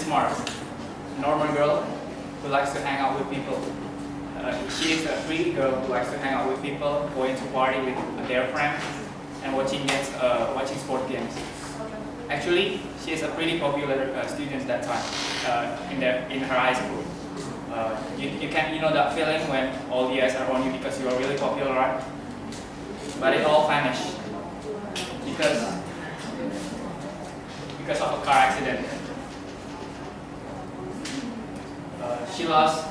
smart, normal girl who likes to hang out with people. She is a pretty girl who likes to hang out with people, going to party with their friends, and watching sport games. Actually, she is a pretty popular student that time in her high school. You know that feeling when all the eyes are on you because you are really popular, right? But it all vanished because of a car accident. She lost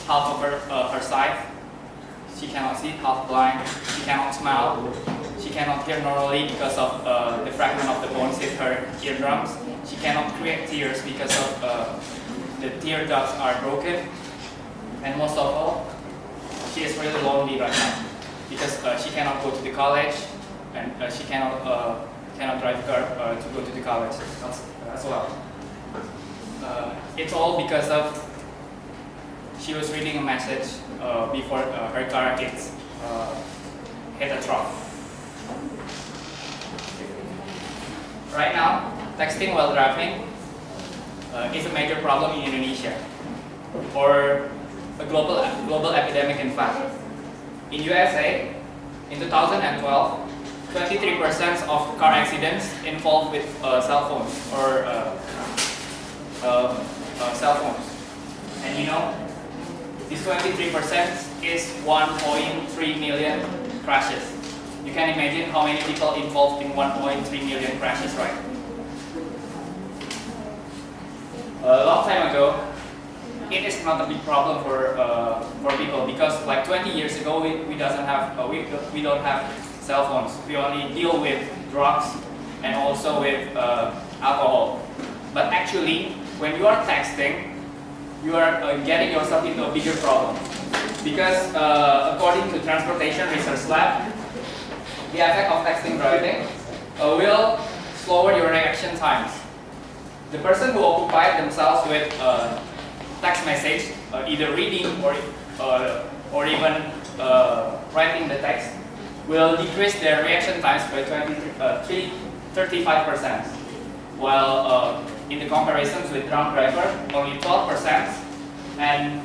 half of her sight. She cannot see, half blind. She cannot smell. She cannot hear normally because of the fragment of the bones hit her eardrums. She cannot create tears because of the tear ducts are broken. And most of all, she is really lonely right now because she cannot go to the college and she cannot drive a car to go to the college as well. It's all because of she was reading a message before her car hit a truck. Right now, texting while driving is a major problem in Indonesia, or a global epidemic in fact. In USA, in 2012, 23% of car accidents involved with cell phones or cell phones. And you know, this 23% is 1.3 million crashes. You can imagine how many people involved in 1.3 million crashes, right? A long time ago, it is not a big problem for people because like 20 years ago we don't have cell phones. We only deal with drugs and also with alcohol. But actually, when you are texting, you are getting yourself into a bigger problem because according to Transportation Research Lab, the effect of texting driving will lower your reaction times. The person who occupied themselves with text message, either reading or even writing the text, will decrease their reaction times by 35%. While in the comparisons with drunk driver, only 12%, and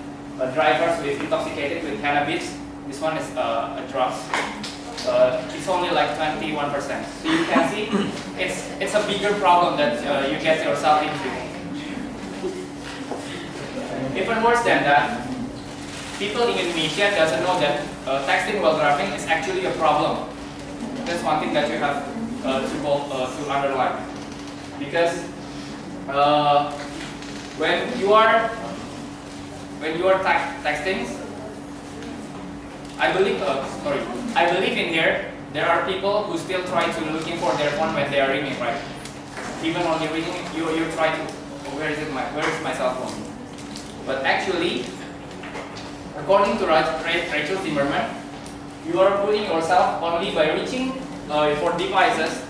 drivers with intoxicated with cannabis, this one is a drug. It's only like 21%. So you can see, it's a bigger problem that you get yourself into. Even worse than that, people in Indonesia doesn't know that texting while driving is actually a problem. That's one thing that you have to underline. Because when you are texting, I believe in here there are people who still try to looking for their phone when they are ringing, right? Even when you're ringing, you try to where is my cell phone? But actually, according to Rachel Zimmerman, you are putting yourself only by reaching for devices.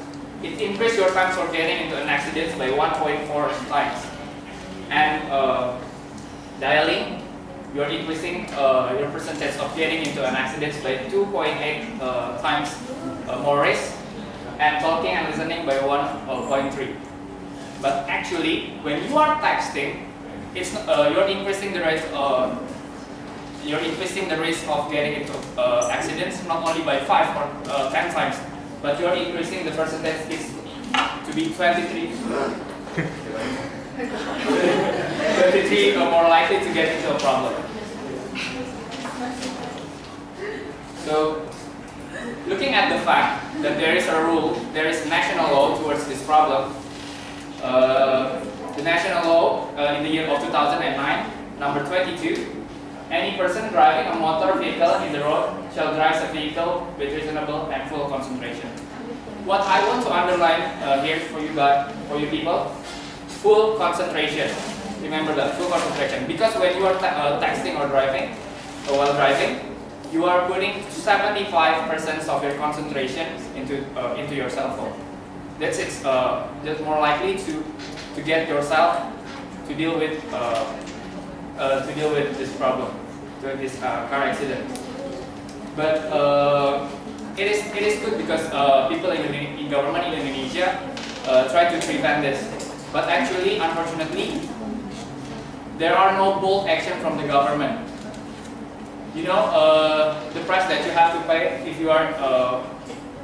It increases your chance for getting into an accident by 1.4 times. And dialing, you're increasing your percentage of getting into an accident by 2.8 times more risk, and talking and listening by 1.3. But actually, when you are texting, you're increasing the risk. You're increasing the risk of getting into accidents not only by 5 or 10 times, but you're increasing the percentage is to be 23 more likely to get into a problem. So, looking at the fact that there is a rule, there is a national law towards this problem. The national law in the year of 2009, number 22. Any person driving a motor vehicle in the road shall drive a vehicle with reasonable and full concentration. What I want to underline here for you people, full concentration. Remember that, full concentration. Because when you are texting or driving, or while driving, you are putting 75% of your concentration into your cell phone. That's more likely to get yourself to deal with this problem, to this car accident. But it is good because people in government in Indonesia try to prevent this. But actually, unfortunately, there are no bold action from the government. You know, the price that you have to pay if you are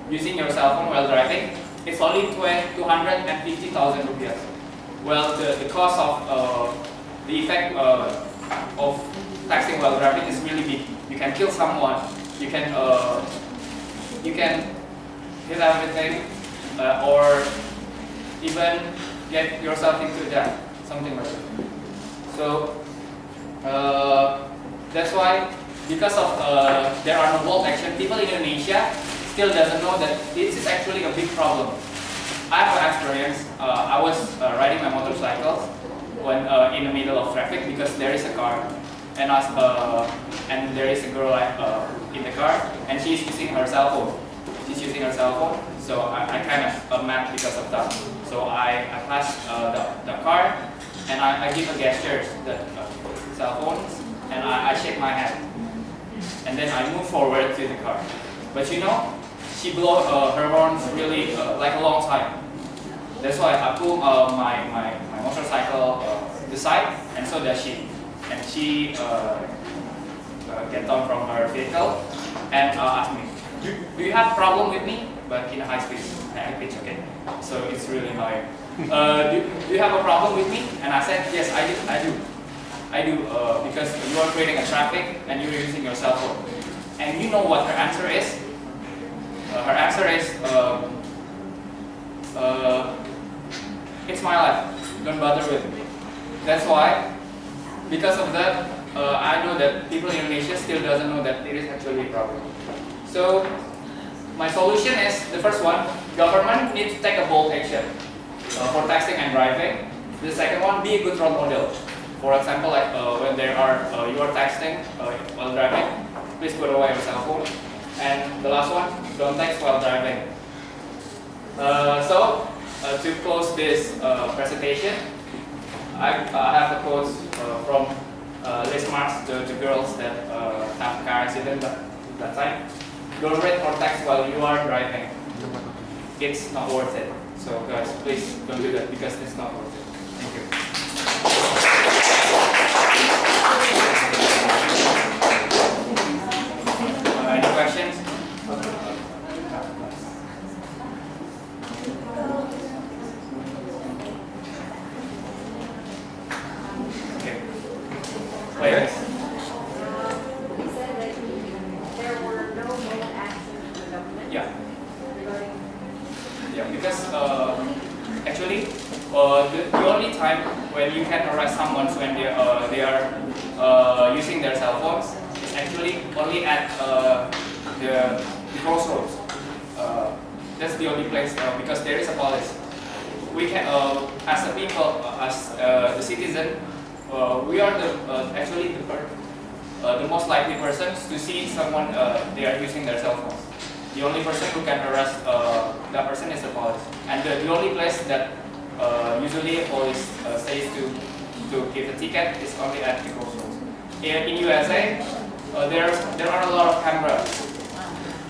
using your cell phone while driving, it's only 250,000 rupiah. Well, the cost of the effect of texting while driving is really big. You can kill someone. You can hit everything, or even get yourself into debt, something like that. So that's why, because of there are no bold action, people in Indonesia still doesn't know that this is actually a big problem. I have an experience. I was riding my motorcycle when in the middle of traffic because there is a car, and there is a girl in the car, and she's using her cell phone. So I kind of mad because of that. So I passed the car, and I give a gesture the cell phones, and I shake my hand, and then I move forward to the car. But you know, she blew her horns really like a long time. That's why I pull my motorcycle the side, and so does she. And she get down from her vehicle and asked me, do you have problem with me? But in a high pitch, okay. So it's really annoying. Do you have a problem with me? And I said, yes, I do, because you are creating a traffic and you're using your cell phone. And you know what her answer is? Her answer is, it's my life, don't bother with me. That's why, because of that, I know that people in Indonesia still doesn't know that it is actually a problem. So, my solution is, the first one, government needs to take a bold action for texting and driving. The second one, be a good role model. For example, like when you are texting while driving, please put away your cell phone. And the last one, don't text while driving. So, to close this presentation, I have a quote from Liz Marks, the girls that have car accident that time. Don't read or text while you are driving. It's not worth it. So guys, please don't do that because it's not worth it. Thank you. Any questions? Okay. Wait. You said that there were no bold actions from the government. Yeah. Regarding. Yeah, because actually, the only time when you can arrest someone when they are using their cell phones is actually only at the crossroads. That's the only place because there is a police. We can, as a people, as the citizen, we are actually the most likely persons to see someone they are using their cell phones. The only person who can arrest that person is the police, and the only place that usually police says to give a ticket is only at the crossroads. In USA, there are a lot of cameras.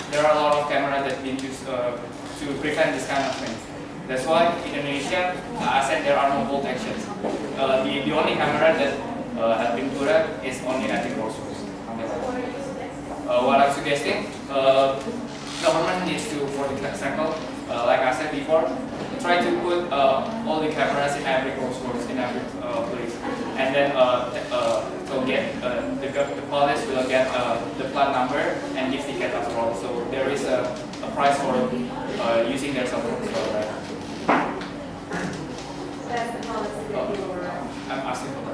There are a lot of cameras that been used to prevent this kind of things. That's why in Indonesia, I said there are no bold actions. The only camera that has been put up is only at the crossroads. What I'm suggesting, government needs to, for example, like I said before, try to put all the cameras in every crossroads, in every place, and then to get the police will get the plate number and give ticket as well. So there is a price for using their cell phones as well, right? That's the policy that you were. I'm asking for that.